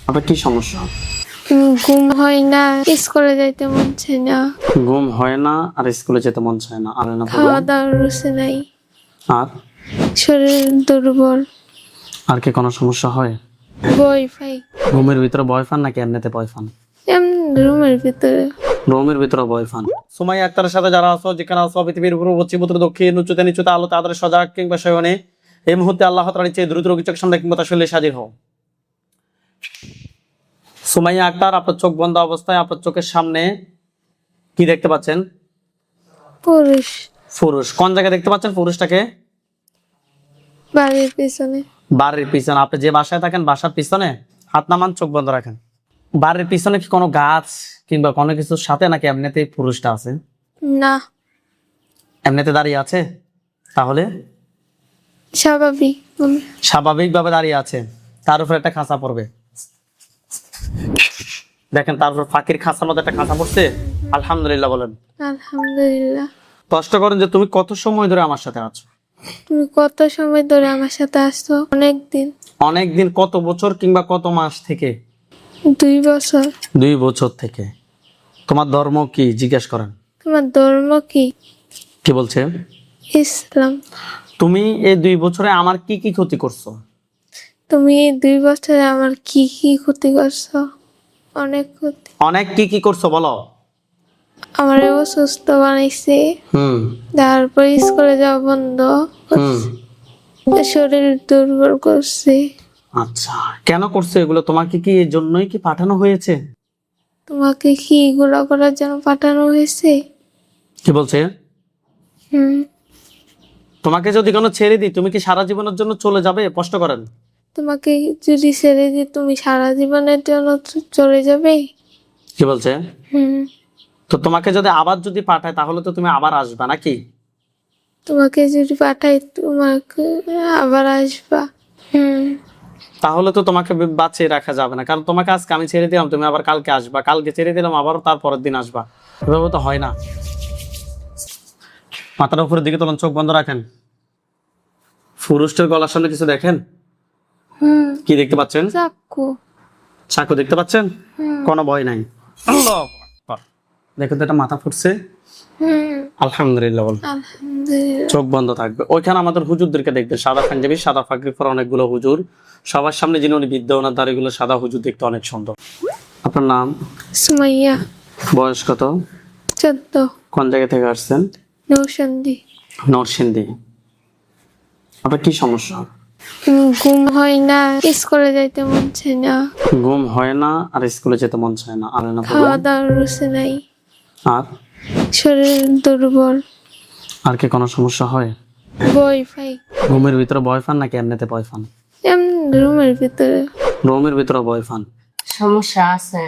আপনার কি সমস্যা? ঘুম হয় না, স্কুলে যাইতে মন চায় না, ঘুম হয় না আর স্কুলে যেতে মন চায় না, আর না খাওয়া দাওয়ার রুচি নাই, আর শরীর দুর্বল, আর কি কোনো সমস্যা হয়? বই পাই ঘুমের ভিতরে ভয় পান নাকি এমনিতে ভয় পান? এমনি রুমের ভিতরে। রুমের ভিতরে ভয় পান। সুমাইয়া আক্তারের সাথে যারা আছো, যেখানে আছো, পৃথিবীর উপর পশ্চিম উত্তর দক্ষিণ উচ্চতে নিচুতে আলো তাদের সজাগ কিংবা শয়নে এই মুহূর্তে আল্লাহ তাআলার চেয়ে দ্রুত রোগী চোখের সামনে কিংবা তার শরীরে হাজির হও। সুমাইয়া আক্তার, আপনার চোখ বন্ধ অবস্থায় আপনার চোখের সামনে কি দেখতে পাচ্ছেন? পুরুষ পুরুষ। কোন জায়গায় দেখতে পাচ্ছেন পুরুষটাকে? বাড়ির পিছনে। বাড়ির পিছনে। আপনি যে বাসায় থাকেন বাসার পিছনে হাত নামান, চোখ বন্ধ রাখেন। বাড়ির পিছনে কি কোনো গাছ কিংবা কোনো কিছুর সাথে নাকি এমনিতেই পুরুষটা আছে? না, এমনিতে দাঁড়িয়ে আছে? তাহলে স্বাভাবিক। স্বাভাবিকভাবে দাঁড়িয়ে আছে। তার উপর একটা খাঁচা পড়বে, দেখেন তার উপর ফাঁকির খাঁচার মধ্যে একটা খাঁচা পড়ছে। আলহামদুলিল্লাহ বলেন। আলহামদুলিল্লাহ। কষ্ট করেন যে তুমি কত সময় ধরে আমার সাথে আছো? তুমি কত সময় ধরে আমার সাথে আসছো? অনেকদিন। অনেকদিন। কত বছর কিংবা কত মাস থেকে? 2 বছর। 2 বছর থেকে। তোমার ধর্ম কি জিজ্ঞেস করেন। তোমার ধর্ম কি? কি বলছে? ইসলাম। তুমি এই 2 বছরে আমার কি কি ক্ষতি করছো? তুমি এই 2 বছরে আমার কি কি ক্ষতি করছো? অনেক ক্ষতি। অনেক কি কি করছো বলো। আমার অসুস্থ বানাইছে, হুম তারপর স্কুলে যাওয়া বন্ধ হুম। করছে, শরীর দুর্বল করছে। আচ্ছা, কেন করছো এগুলো? তোমাকে কি এর জন্যই কি পাঠানো হয়েছে? তোমাকে কি এগুলো করার জন্য পাঠানো হয়েছে? কি বলছে? হুম। তোমাকে যদি কোনো ছেড়ে দিই তুমি কি সারা জীবনের জন্য চলে যাবে? প্রশ্ন করেন। তোমাকে যদি ছেড়ে দিই তুমি সারা জীবনের জন্য চলে যাবে? কি বলছে? হুম। তো তোমাকে যদি আবার যদি পাঠায় তাহলে তো তুমি আবার আসবা নাকি? তোমাকে যদি পাঠাই তোমাকে আবার আসবা। হুম। তাহলে তো তোমাকে বাঁচিয়ে রাখা যাবে না, কারণ তোমাকে আজকে আমি ছেড়ে দিলাম, তুমি আবার কালকে আসবা, কালকে ছেড়ে দিলাম আবার তার পরের দিন আসবা। এভাবে তো হয় না। মাথার উপরের দিকে তোলেন, চোখ বন্ধ রাখেন। পুরুষটার গলার সামনে কিছু দেখেন? হুম। কি দেখতে পাচ্ছেন? চাকু। চাকু দেখতে পাচ্ছেন? হুম। কোনো ভয় নাই। আল্লাহু আকবার। দেখুন তো এটা মাথা ফুটছে। হুম। আলহামদুলিল্লাহ বল। আলহামদুলিল্লাহ। চোখ বন্ধ থাকবে। ওইখানে আমাদের হুজুরদেরকে দেখতে, সাদা পাঞ্জাবি সাদা পাগড়ি পরা অনেকগুলো হুজুর সবার সামনে, যিনি উনি বিদ্যা, ওনার দাড়িগুলো সাদা, হুজুর দেখতে অনেক সুন্দর। আপনার নাম? সুমাইয়া। বয়স কত? 14। কোন জায়গা থেকে আসছেন? নৌসন্দি। নরসিংদী। আপনার কি সমস্যা? ঘুম হয় না, স্কুলে যাইতে মন চায় না, ঘুম হয় না আর স্কুলে যেতে মন চায় না, আর না খাওয়া দাওয়ার রুচি নাই, আর শরীর দুর্বল, আর কি কোনো সমস্যা হয়? বই পাই ঘুমের ভিতরে ভয় পান নাকি এমনিতে ভয় পান? এমনি রুমের ভিতরে। রুমের ভিতরে ভয় পান। সমস্যা আছে।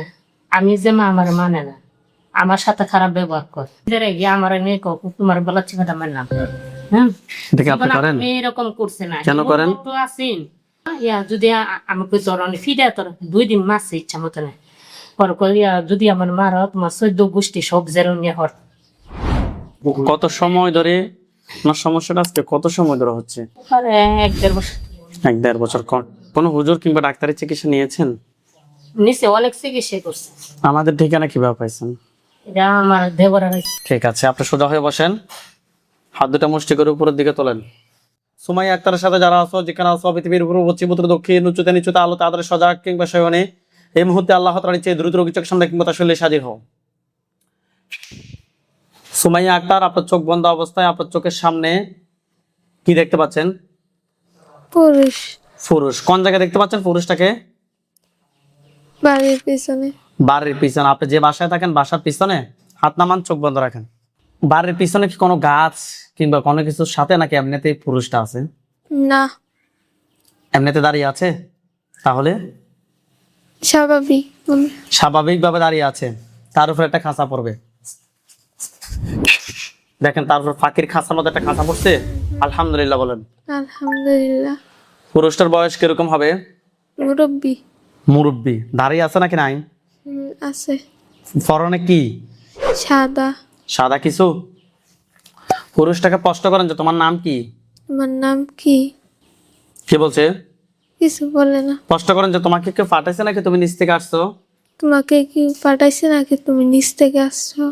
আমি যে মা আমার মানে না, আমার সাথে খারাপ ব্যবহার করে গিয়ে আমার মেয়ে তোমার বলা চিন্তা মানলাম। হ্যাঁ, দেখে আপনি করেন? এরকম করছে না। কেন করেন? তো আছেন যদি আমাকে জ্বর ফিরে তোর 2 দিন মাসে ইচ্ছা মতো না পর করিয়া যদি আমার মারা তোমার 14 গোষ্ঠী সব জেরো নিয়ে হর। কত সময় ধরে আপনার সমস্যাটা আজকে কত সময় ধরে হচ্ছে? 1-1.5 বছর। 1-1.5 বছর। কোন হুজুর কিংবা ডাক্তারের চিকিৎসা নিয়েছেন? নিচে অনেক চিকিৎসা করছে। আমাদের ঠিকানা কিভাবে পাইছেন? এটা আমার দেবরা হয়েছে। ঠিক আছে, আপনি সোজা হয়ে বসেন, হাত দুটা মুষ্টি করে উপরের দিকে তোলেন। সুমাইয়া আক্তারের সাথে যারা আছো, যেখানে আছো, পৃথিবীর উপর পশ্চিম উত্তর দক্ষিণ উচ্চতে নিচুতে আলো তাদের সজাগ কিংবা শয়নে এই মুহূর্তে আল্লাহ তাআলার চেয়ে দ্রুত রোগী চোখের সামনে কিংবা তার শরীরে হাজির হও। সুমাইয়া আক্তার, আপনার চোখ বন্ধ অবস্থায় আপনার চোখের সামনে কি দেখতে পাচ্ছেন? পুরুষ। পুরুষ। কোন জায়গায় দেখতে পাচ্ছেন পুরুষটাকে? বাড়ির পিছনে। বাড়ির পিছনে। আপনি যে বাসায় থাকেন বাসার পিছনে হাত নামান, চোখ বন্ধ রাখেন। বাড়ির পিছনে কি কোনো গাছ কিংবা কোনো কিছুর সাথে নাকি এমনিতেই পুরুষটা আছে? না, এমনিতে দাঁড়িয়ে আছে? তাহলে স্বাভাবিক। স্বাভাবিকভাবে দাঁড়িয়ে আছে। তার উপর একটা খাঁচা পড়বে, দেখেন তার উপর ফাঁকির খাঁচার মধ্যে একটা খাঁচা পড়ছে। আলহামদুলিল্লাহ বলেন। আলহামদুলিল্লাহ। পুরুষটার বয়স কিরকম হবে? মুরব্বী। মুরব্বী। দাঁড়িয়ে আছে নাকি নাই? আছে। পরনে কি? সাদা। সাদা কিছু? পুরুষটাকে প্রশ্ন করেন যে তোমার নাম কি? তোমার নাম কি? কে বলছে? কিছু বলে না। স্পষ্ট করেন যে তোমাকে কেউ পাঠাইছে নাকি তুমি নিচ থেকে আসছো? তোমাকে কি পাঠাইছে নাকি তুমি নিচ থেকে আসছো?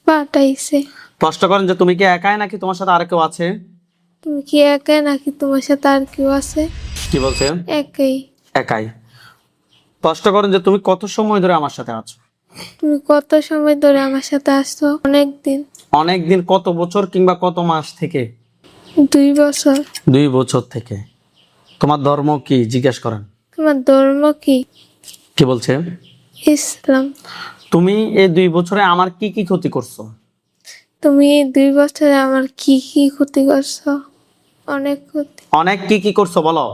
পাঠাইছে। স্পষ্ট করেন যে তুমি কি একাই নাকি তোমার সাথে আর কেউ আছে? তুমি কি একাই নাকি তোমার সাথে আর কেউ আছে? কি বলছে? একাই। একাই। স্পষ্ট করেন যে তুমি কত সময় ধরে আমার সাথে আছো? তুমি কত সময় ধরে আমার সাথে আসছো? অনেক দিন। অনেক দিন, কত বছর কিংবা কত মাস থেকে? 2 বছর। 2 বছর থেকে। তোমার ধর্ম কি জিজ্ঞেস করেন। তোমার ধর্ম কি? কি বলছে? ইসলাম। তুমি এই 2 বছরে আমার কি কি ক্ষতি করছো? তুমি এই 2 বছরে আমার কি কি ক্ষতি করছো? অনেক ক্ষতি। অনেক কি কি করছো বলো।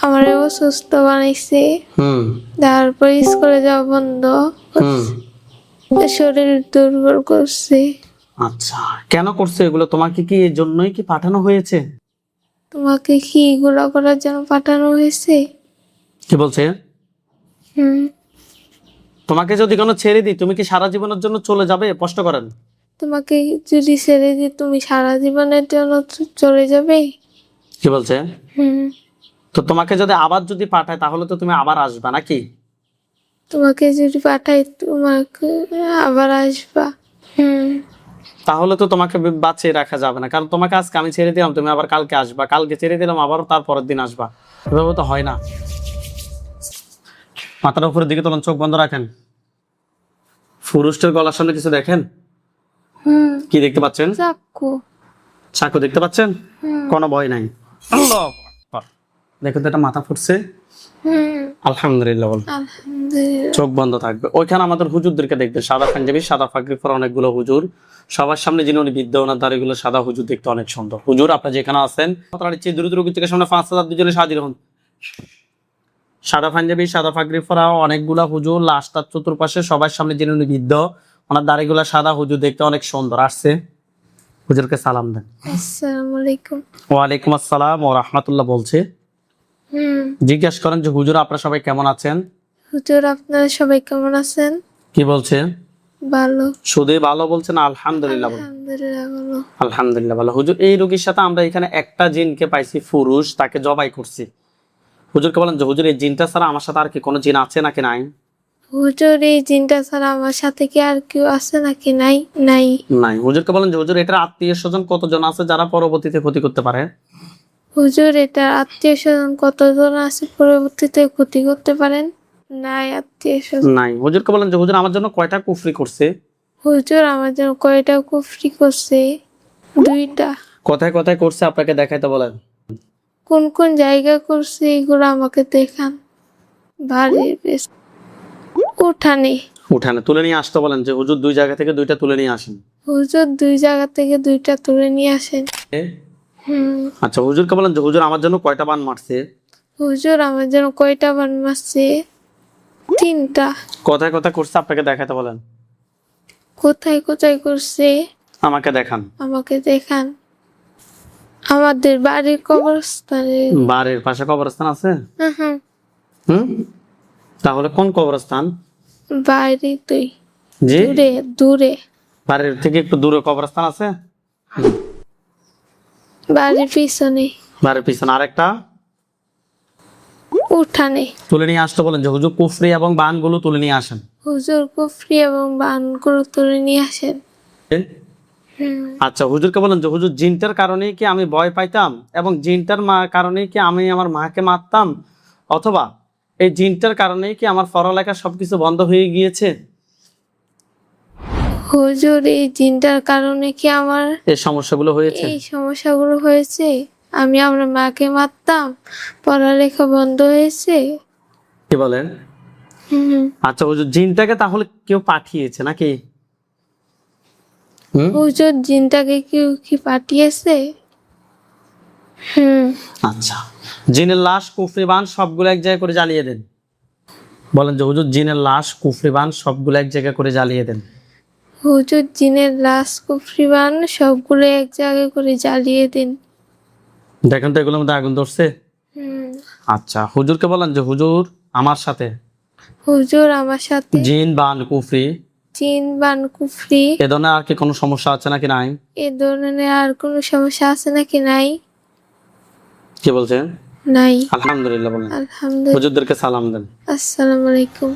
আমার অসুস্থ বানাইছে, হুম তারপর স্কুলে যাওয়া বন্ধ, হুম। শরীর দুর্বল করছে। আচ্ছা, কেন করছো এগুলো? তোমাকে কি এর জন্যই কি পাঠানো হয়েছে? তোমাকে কি এগুলো করার জন্য পাঠানো হয়েছে? কি বলছে? হুম। তোমাকে যদি কোনো ছেড়ে দিই তুমি কি সারা জীবনের জন্য চলে যাবে? স্পষ্ট করেন। তোমাকে যদি ছেড়ে দিই তুমি সারা জীবনের জন্য চলে যাবে? কি বলছে? হুম। তো তোমাকে যদি আবার যদি পাঠায় তাহলে তো তুমি আবার আসবা নাকি? তোমাকে যদি পাঠাই তোমাকে আবার আসবা। হুম। তাহলে তো তোমাকে বাঁচিয়ে রাখা যাবে না, কারণ তোমাকে আজকে আমি ছেড়ে দিলাম, তুমি আবার কালকে আসবা, কালকে ছেড়ে দিলাম আবারও তার পরের দিন আসবা। এভাবে তো হয় না। মাথাটা উপরের দিকে তোলেন, চোখ বন্ধ রাখেন। পুরুষটার গলার সামনে কিছু দেখেন? হুম। কি দেখতে পাচ্ছেন? চাকু। চাকু দেখতে পাচ্ছেন? হুম। কোনো ভয় নাই। আল্লাহু আকবার। দেখুন তো এটা মাথা ফুটছে। হুম। আলহামদুলিল্লাহ বল। আলহামদুলিল্লাহ। চোখ বন্ধ থাকবে। ওইখানে আমাদের হুজুরদেরকে দেখবে, সাদা পাঞ্জাবি সাদা পাগড়ি পরা অনেকগুলো হুজুর। সবার সামনে যিনি উনি বিদ্যা, ওনার দাড়িগুলো সাদা, হুজুর দেখতে অনেক সুন্দর। হুজুর আপনি যেখানে আছেন দ্রুত দ্রুত থেকে সামনে 5,000 দুজনে হাজির হন। সাদা পাঞ্জাবি সাদা পাগড়ি পরা অনেকগুলা হুজুর, লাস্টার চতুর্পাশে সবার সামনে যিনি উনি বিদ্য, ওনার দাড়িগুলো সাদা, হুজুর দেখতে অনেক সুন্দর আসছে। হুজুরকে সালাম দেন। আসসালামু আলাইকুম। ওয়ালাইকুম আসসালাম ওয়া রাহমাতুল্লাহ বলছে। হুম। জিজ্ঞেস করেন যে হুজুর আপনারা সবাই কেমন আছেন? হুজুর আপনারা সবাই কেমন আছেন? কি বলছে? ভালো। শুধু ভালো বলছে না আলহামদুলিল্লাহ বলছে? আলহামদুলিল্লাহ ভালো। আলহামদুলিল্লাহ ভালো। হুজুর এই রোগীর সাথে আমরা এখানে একটা জিনকে পাইছি, পুরুষ, তাকে জবাই করছি। হুজুরকে বলেন যে হুজুর এই জিনটা ছাড়া আমার সাথে আর কি কোনো জিন আছে নাকি নাই? হুজুর এই জিনটা ছাড়া আমার সাথে কি আর কেউ আছে নাকি নাই? নাই। নাই। হুজুরকে বলেন যে হুজুর এটার আত্মীয় স্বজন কতজন আছে যারা পরবর্তীতে ক্ষতি করতে পারে? হুজুর এটা আত্মীয় স্বজন কতজন আছে পরবর্তীতে ক্ষতি করতে পারেন? নাই আত্মীয় স্বজন। নাই। হুজুরকে বলেন যে হুজুর আমার জন্য কয়টা কুফরি করছে? হুজুর আমার জন্য কয়টা কুফরি করছে? 2টা। কথায় কথায় করছে আপনাকে দেখাইতে বলেন। কোন কোন জায়গা করছে এগুলো আমাকে দেখান। বাড়ির বেশ উঠানে। উঠানে তুলে নিয়ে আসতে বলেন যে হুজুর 2 জায়গা থেকে 2টা তুলে নিয়ে আসেন। হুজুর 2 জায়গা থেকে 2টা তুলে নিয়ে আসেন। হুম। আচ্ছা, হুজুরকে বলেন যে হুজুর আমার জন্য কয়টা বান মারছে? হুজুর আমার জন্য কয়টা বান মারছে? 3টা। কথায় কথায় করছে আপনাকে দেখাইতে বলেন। কোথায় কোথায় করছে আমাকে দেখান। আমাকে দেখান। আমাদের বাড়ির কবরস্থানে। বাড়ির পাশে কবরস্থান আছে? হুম। হুম। তাহলে কোন কবরস্থান? বাড়ি তুই জি, দূরে দূরে। বাড়ির থেকে একটু দূরে কবরস্থান আছে? বাড়ির পিছনে বাড়ির পিছনে আরেকটা? উঠানে। তুলে নিয়ে আসতে বলেন যে হুজুর কুফরি এবং বানগুলো তুলে নিয়ে আসেন। হুজুর কুফরি এবং বানগুলো তুলে নিয়ে আসেন। হুম। আচ্ছা, হুজুরকে বলেন যে হুজুর জিনটার কারণেই কি আমি ভয় পাইতাম এবং জিনটার কারণেই কি আমি আমার মাকে মারতাম, অথবা এই জিনটার কারণেই কি আমার পড়ালেখা সবকিছু বন্ধ হয়ে গিয়েছে? হুজুর এই জিনটার কারণে কি আমার এই সমস্যাগুলো হয়েছে? এই সমস্যাগুলো হয়েছে? আমি আমার মাকে মারতাম, পড়ালেখা বন্ধ হয়েছে। কি বলেন? হুম। আচ্ছা হুজুর জিনটাকে তাহলে কেউ পাঠিয়েছে নাকি? হুম। হুজুর জিনটাকে কেউ কি পাঠিয়েছে? হুম। আচ্ছা, জিনের লাশ কুফরি বান সবগুলো এক জায়গায় করে জ্বালিয়ে দেন। বলেন যে হুজুর জিনের লাশ কুফরি বান সবগুলো এক জায়গায় করে জ্বালিয়ে দেন। হুজুর জিনের লাশ কুফরি বান সবগুলো এক জায়গায় করে জ্বালিয়ে দিন। দেখেন তো এগুলোর মধ্যে আগুন ধরছে? হুম। আচ্ছা, হুজুরকে বলেন যে হুজুর আমার সাথে হুজুর আমার সাথে জিন বান কুফরি জিন বান কুফরি এ ধরনের আর কি কোনো সমস্যা আছে নাকি নাই? এ ধরনের আর কোনো সমস্যা আছে নাকি নাই? কি বলছেন? নাই। আলহামদুলিল্লাহ বলেন। আলহামদুলিল্লাহ। হুজুরদেরকে সালাম দেন। আসসালামু আলাইকুম।